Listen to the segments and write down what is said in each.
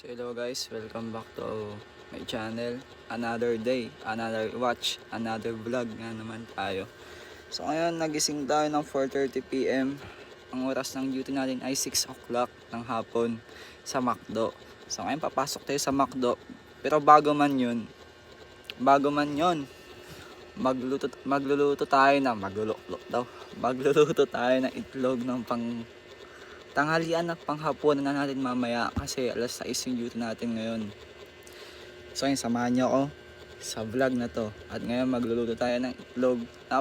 So hello guys, welcome back to my channel. Another day, another watch, another vlog nga naman tayo. So ngayon nagising tayo ng 4:30 PM. Ang oras ng duty natin ay 6 o'clock ng hapon sa McDo. So ngayon papasok tayo sa McDo. Pero bago man yun, magluluto tayo ng itlog ng tanghalian at panghapunan na natin mamaya kasi alas 6 yung duty natin ngayon. So ayun, samahan nyo ako sa vlog na to. At ngayon magluluto tayo ng itlog na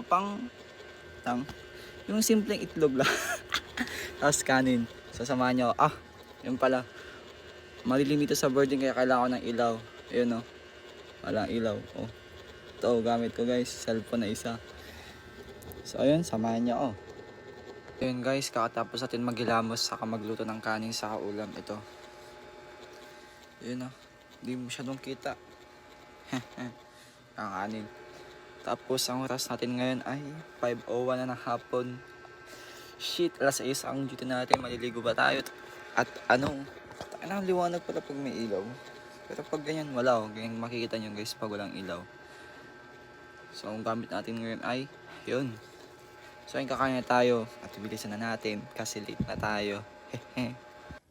yung simpleng itlog lang. Tapos kanin. So samahan nyo ako. Yun pala, malilimito sa boarding kaya kailangan ko ng ilaw. Ayun o, walang ilaw. Ito gamit ko guys, cellphone na isa. So ayun, samahan nyo ako. Ayun guys, kakatapos natin maghilamos saka magluto ng kanin saka ulam. Ito. Ayun hindi mo masyadong kita. Ang kanin. Tapos ang oras natin ngayon ay 5:01 na ng hapon. Shit, alas 6 ang duty natin. Maliligo ba tayo? At ang liwanag pala pag may ilaw. Pero pag ganyan, wala ganyan makikita nyo guys pag walang ilaw. So ang gamit natin ngayon ay yun. So ayun, kakain na tayo at bilisan na natin kasi late na tayo.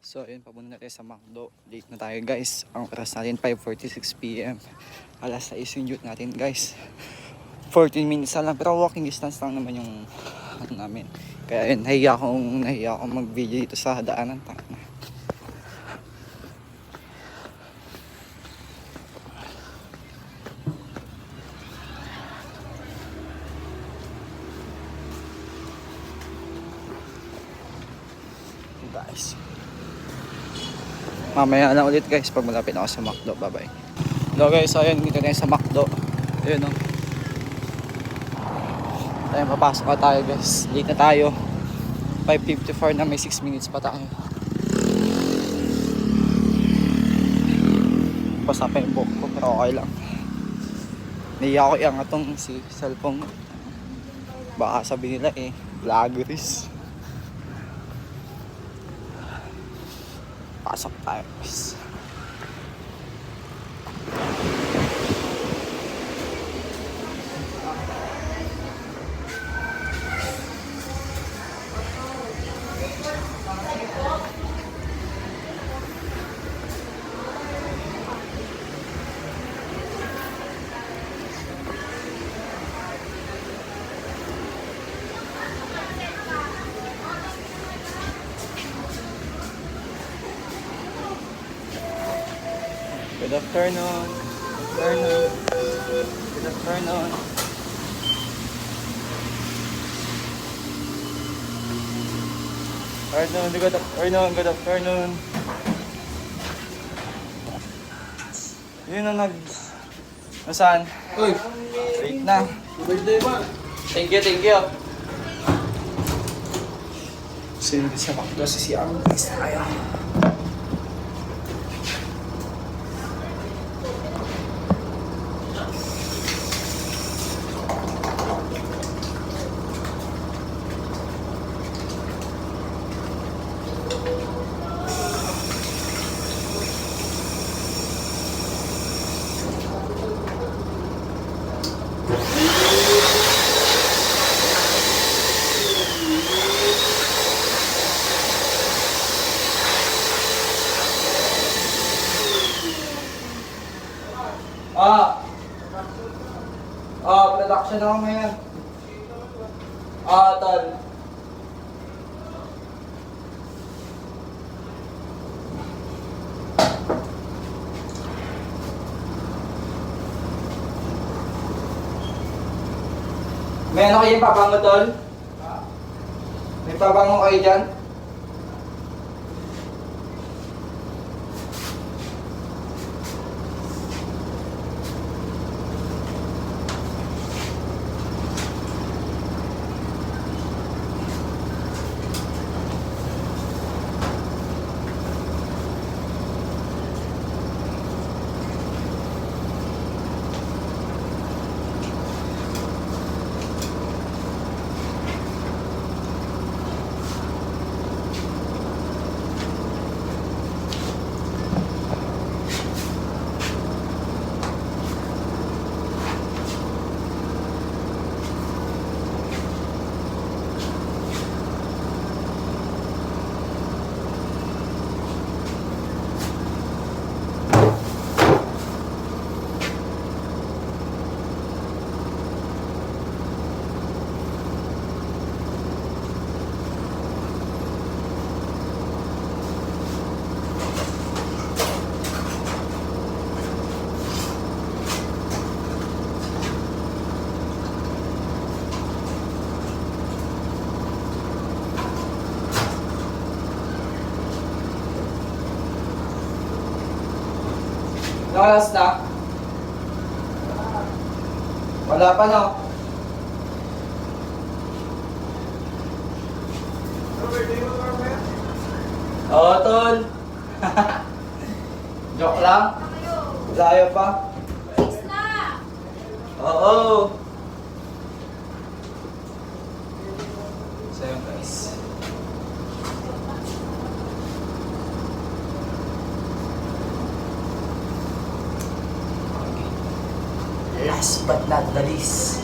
So ayun, papunta na tayo sa McDo. Late na tayo guys. Ang oras natin 5:46 PM. Alas 6 yung duty natin guys. 14 minutes na lang pero walking distance lang naman yung namin. Kaya ayun, nahiya akong mag-video dito sa daanan. Guys, mamaya lang ulit guys pag malapit ako sa McDo. Bye bye. Hello guys, so ayun, dito na sa McDo. Ayun ayun, papasok na tayo guys. Late na tayo. 5:54 na, may 6 minutes pa tayo. Basa pa yung buhok ko pero okay lang. Naiya ko iangat tong si cellphone. Baka sabi nila vloggeries. Pasok tayo guys. Good afternoon. Good afternoon. Good afternoon. Yun na Nasaan? Uy! Late na. Birthday ba? Thank you. Sino sa McDo si CR? Isa tayo. Production ako ngayon. Tol. May kayong pabango, Tol? May pabango kayo dyan? Nakalas na? Wala pa, no? Oo, tol. Joke lang. Layo pa. Oo. So yun guys. Okay. Last but not the least.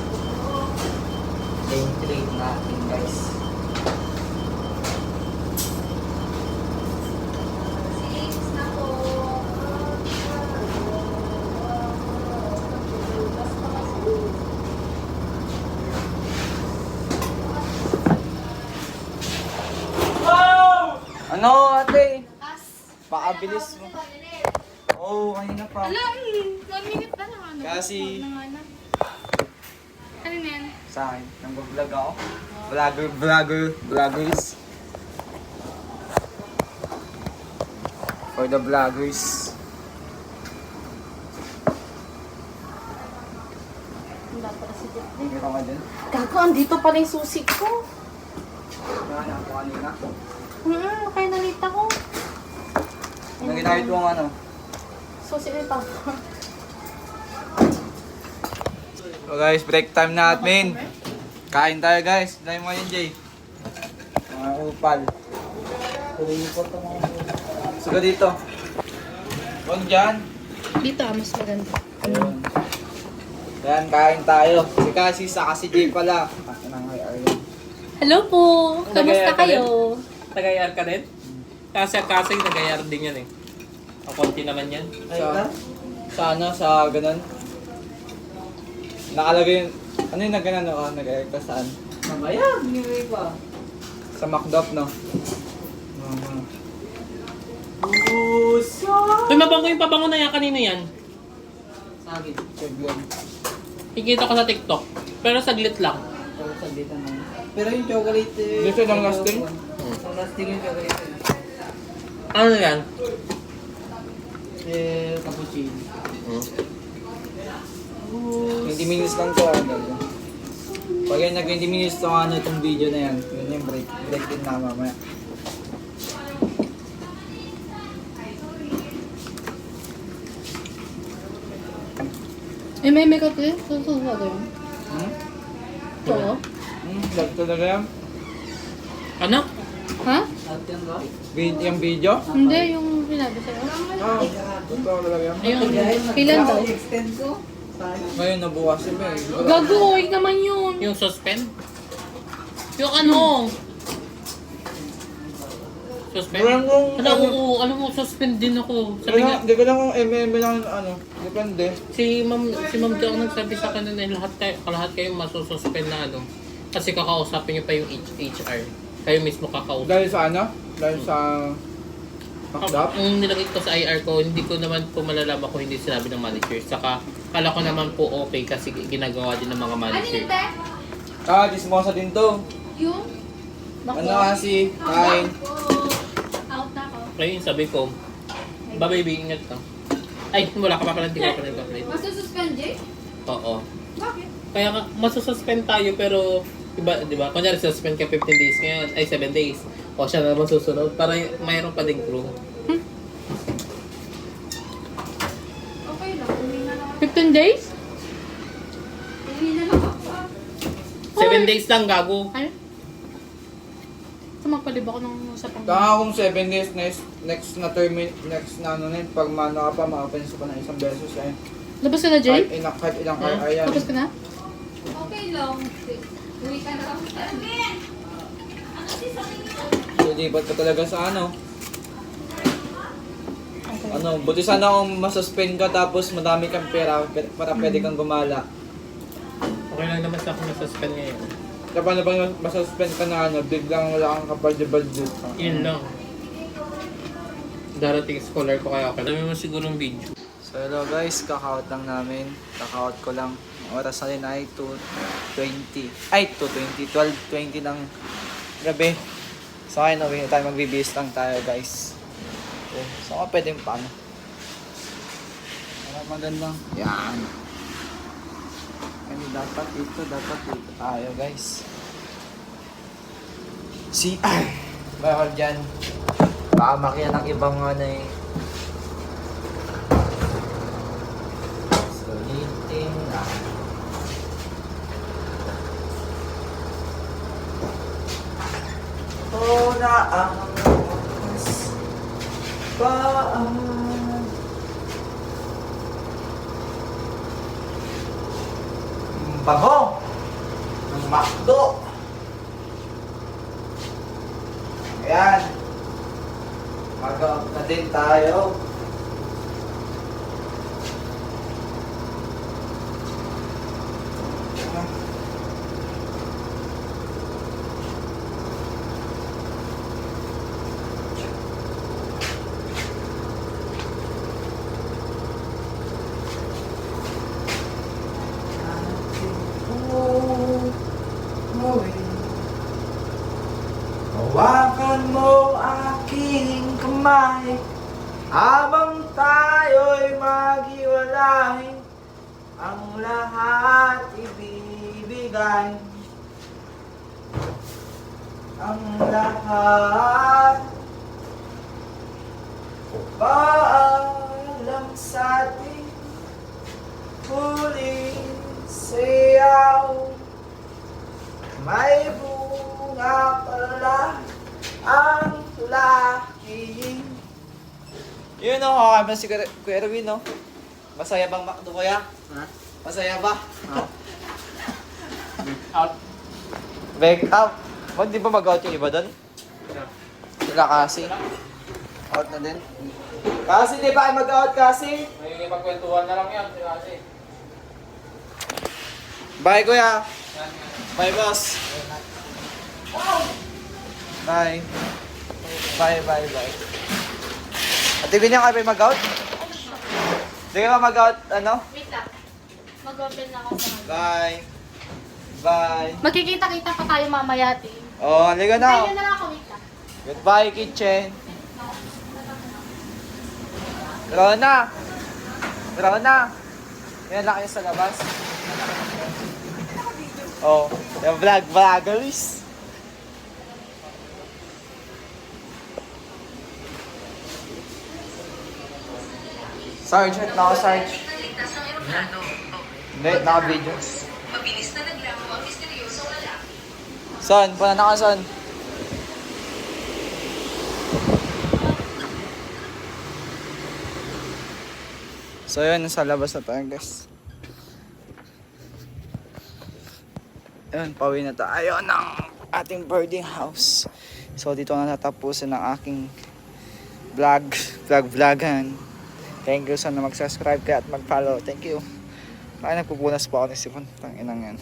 Lane trade natin guys. Ano ate? Pakabilis mo. Oo, kanina pa. Alam, 1 minute na lang ano. Kasi- Ano na yan? Sa akin, nag-vlog ako. Vloggers. For the vloggers. Wala pala si Jeff. Hindi ka din. Gago, andito pala yung susi ko. Yan, ako kanina. Kaya nalita ko. Ano ginahit mo ang ano? Susi na ito. So guys, break time natin. Kain tayo guys. Dahil mo yun, Jay. Mga upal. Suga dito. Huwag dyan. Dito mas maganda. Ayun. Yan, kain tayo. Si Cassie, saka si Jay pala. Kasi nang Aryan. Hello po! Kamusta kayo? Tagayar ka din? Kasi nagayar din yan eh. O konti naman yan. Sa ano, sa ganun. Nakalagay yung, ano yung nagganan o nag-air ka saan? Mamaya, binigay pa. Sa McDop, no? Uy, mabango yung pabango na yan. Kanino yan? Sagit. Chevron. Ikita ko sa TikTok. Pero saglit lang. Pero saglitan naman. Pero yung chocolate Gusto ng lasting? Ang lasting yung chocolate Ano yan? cappuccino. 20 minutes lang to. Pag yan nag 20 minutes to ano itong video na yan. Yun yung break. Break din na mamaya. May makeup din? Susuha ko yun. Oo. Vlog talaga yan. Ano? Ha? At yan ba? Yung video? Hindi, yung sinabi sa'yo. Totoo talaga yan. Ayun. Kailan daw? I-extend ko. Ngayon nabukas yun eh. Gago, huwag naman yun. Yung suspend? Yung ano? Suspend? Ano mo, suspend din ako. Sabi nga, Hindi ko lang kung MM lang ano. Depende. si Ma'am Jo ang nagsabi sa akin na lahat kayo masususpend na ano. Kasi kakausapin niyo pa yung HR. Kayo mismo kakausap. Dahil sa ano? Dahil sa McDop? Yung nilagay ko sa IR ko, hindi ko naman po malalaman kung hindi sinabi ng manager. Saka, kala ko naman po okay kasi ginagawa din ng mga manager. Ah, dismosa din to. Yung? Ano kasi? Kain. Out na ako. Ayun, sabi ko, ba baby, ingat ka. Ay, wala ka pa pala, hindi ka pa nag-upgrade. Masususpend, Jay? Oo. Bakit? Kaya nga, masususpend tayo pero, di ba, kunyari suspend ka 15 days ngayon, ay 7 days. O siya na naman susunod, para mayroon pa ding crew. Okay lang, uwi na lang. 15 days? Uwi na lang ako. 7 days lang, gago. Ano? Sumagpalib ako ng sa pang... Kaya kung 7 days next na term, next na ano na yun, pag mano ka pa, makapensa pa ng isang beses eh. Labas ka na, Jay? Kahit ilang kaya yan. Labas ka na? Okay lang. Uwi ka na lang. Lilipat ka talaga sa ano. Ano, buti sana kung masuspend ka tapos madami kang pera para pwede kang gumala. Okay lang naman sa akin na-suspend ngayon. Kaya paano bang masuspend ka na ano, biglang wala kang kapal-budget. Yun lang. Darating scholar ko kaya ako. Dami mo siguro yung video. So hello guys, kaka-out lang namin. Kaka-out ko lang. Ang oras na rin ay 2:20. Ay, 2:20. 12:20 ng gabi. So ayun, uwi na tayo, magbibihis lang tayo guys. So ka pwedeng paano? Magandang. Yan. Ano dapat dito tayo guys. CR. Bawal dyan. Baka makya ng ibang ano eh. Sulitin lang. Na ang oras paan. Bango ng McDo. Ayan. Mag-out na din tayo. Hawakan mo aking kamay habang tayo'y maghiwalay. Ang lahat ibibigay. Ang lahat paalam sa ating huling sayaw. May bunga pala ang laki. Yun o, kakaya ba si Kuya Erwin, no? Masaya bang McDo, kuya? Ha? Masaya ba? Out. Back up. Ba't di ba mag-out yung iba doon? Sila kasi. Out na din. Kasi di ba mag-out kasi? May pagkwentuhan na lang yan. Kasi. Bye, kuya. Bye, boss. Bye. Bye. At ibig niya kayo mag-out? Hindi ka mag-out, ano? Wait lang. Mag-open na ako sa Bye. Bye. Magkikita-kita pa tayo mamaya, te. Oh, halika Tayo na. na lang ako, wait lang. Goodbye, kitchen. Tara na. Yan lang kayo sa labas. Oh, yung vloggers. Sarge, na ako, Sarge. Hindi, naka-video. Mabilis na naglaho ang misteryosong lalaki. Son, puna na ka, son. So yun, nasa labas na tayo guys. Yun, pauwi na tayo ng ating boarding house. So dito na natapusin ng aking vlogan. Thank you, sana mag-subscribe kayo at mag-follow. Thank you. Kaya nagpupunas po ako ng sipon. Tanginang yan.